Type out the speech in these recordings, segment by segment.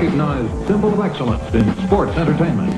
recognized symbol of excellence in sports entertainment.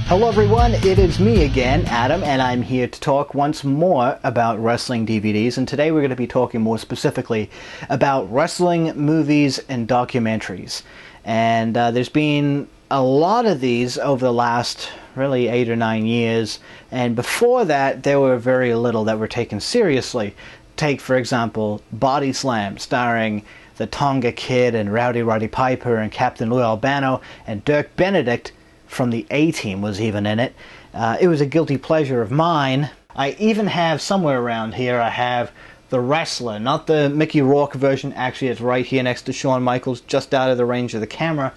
Hello everyone, it is me again, Adam, and I'm here to talk once more about wrestling DVDs, and today we're going to be talking more specifically about wrestling movies and documentaries. And there's been a lot of these over the last really 8 or 9 years, and before that there were very little that were taken seriously. Take, for example, Body Slam, starring the Tonga Kid and Rowdy Roddy Piper and Captain Lou Albano, and Dirk Benedict from the A-Team was even in it. It was a guilty pleasure of mine. I even have somewhere around here, I have The Wrestler, not the Mickey Rourke version, actually it's right here next to Shawn Michaels, just out of the range of the camera,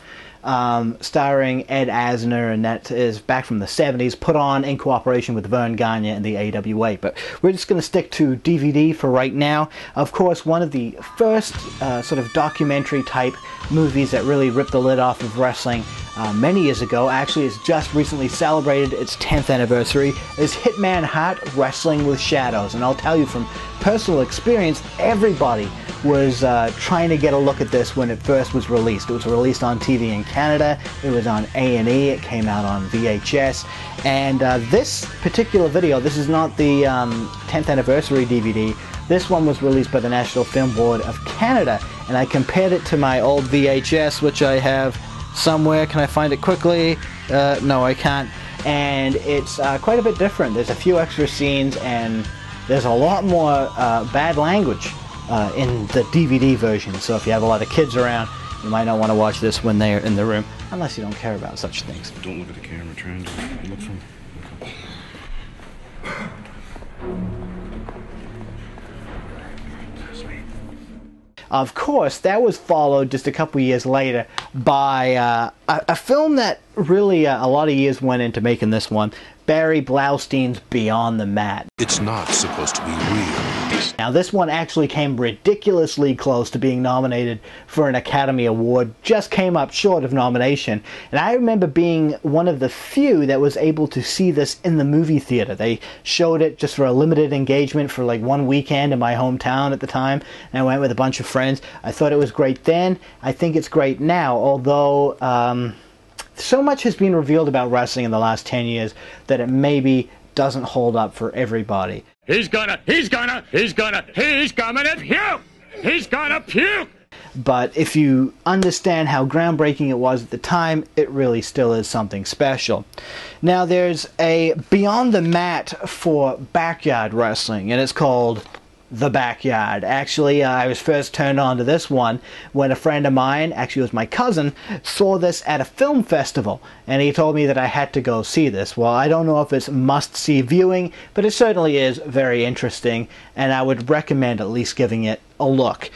starring Ed Asner, and that is back from the 70s, put on in cooperation with Vern Gagne and the AWA. But we're just going to stick to DVD for right now. Of course, one of the first sort of documentary type movies that really ripped the lid off of wrestling many years ago, actually it's just recently celebrated its 10th anniversary, is Hitman Hart Wrestling with Shadows. And I'll tell you from personal experience, everybody was trying to get a look at this when it first was released. It was released on TV in Canada, it was on A&E, it came out on VHS, and this particular video, this is not the 10th anniversary DVD, this one was released by the National Film Board of Canada, and I compared it to my old VHS, which I have somewhere. Can I find it quickly? No, I can't. And it's quite a bit different. There's a few extra scenes, and there's a lot more bad language in the DVD version. So if you have a lot of kids around, you might not want to watch this when they're in the room, unless you don't care about such things. Don't look at the camera, trying to look from... Of course, that was followed just a couple years later by a film that really a lot of years went into making this one, Barry Blaustein's Beyond the Mat. It's not supposed to be real. Now this one actually came ridiculously close to being nominated for an Academy Award, just came up short of nomination, and I remember being one of the few that was able to see this in the movie theater. They showed it just for a limited engagement for like one weekend in my hometown at the time, and I went with a bunch of friends. I thought it was great then, I think it's great now, although so much has been revealed about wrestling in the last 10 years that it maybe doesn't hold up for everybody. He's gonna puke! He's gonna puke! But if you understand how groundbreaking it was at the time, it really still is something special. Now there's a Beyond the Mat for backyard wrestling, and it's called The Backyard. Actually, I was first turned on to this one when a friend of mine, actually it was my cousin, saw this at a film festival, and he told me that I had to go see this. Well, I don't know if it's must-see viewing, but it certainly is very interesting, and I would recommend at least giving it a look.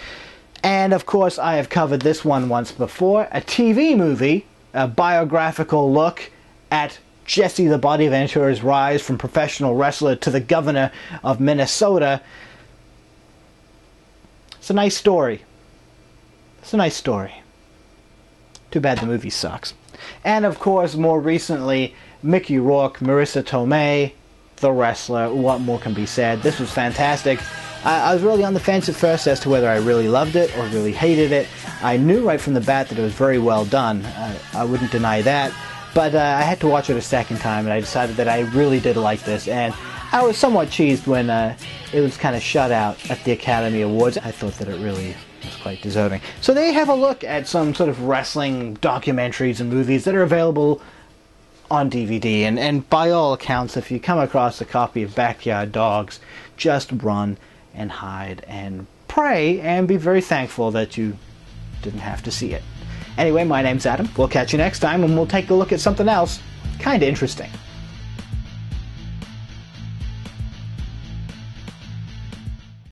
And of course, I have covered this one once before, a TV movie, a biographical look at Jesse the Body Ventura's rise from professional wrestler to the governor of Minnesota. It's a nice story. It's a nice story. Too bad the movie sucks. And of course, more recently, Mickey Rourke, Marissa Tomei, The Wrestler. What more can be said? This was fantastic. I was really on the fence at first as to whether I really loved it or really hated it. I knew right from the bat that it was very well done. I wouldn't deny that. But I had to watch it a second time, and I decided that I really did like this. And I was somewhat cheesed when it was kind of shut out at the Academy Awards. I thought that it really was quite deserving. So there you have a look at some sort of wrestling documentaries and movies that are available on DVD. And by all accounts, if you come across a copy of Backyard Dogs, just run and hide and pray and be very thankful that you didn't have to see it. Anyway, my name's Adam. We'll catch you next time, and we'll take a look at something else kind of interesting.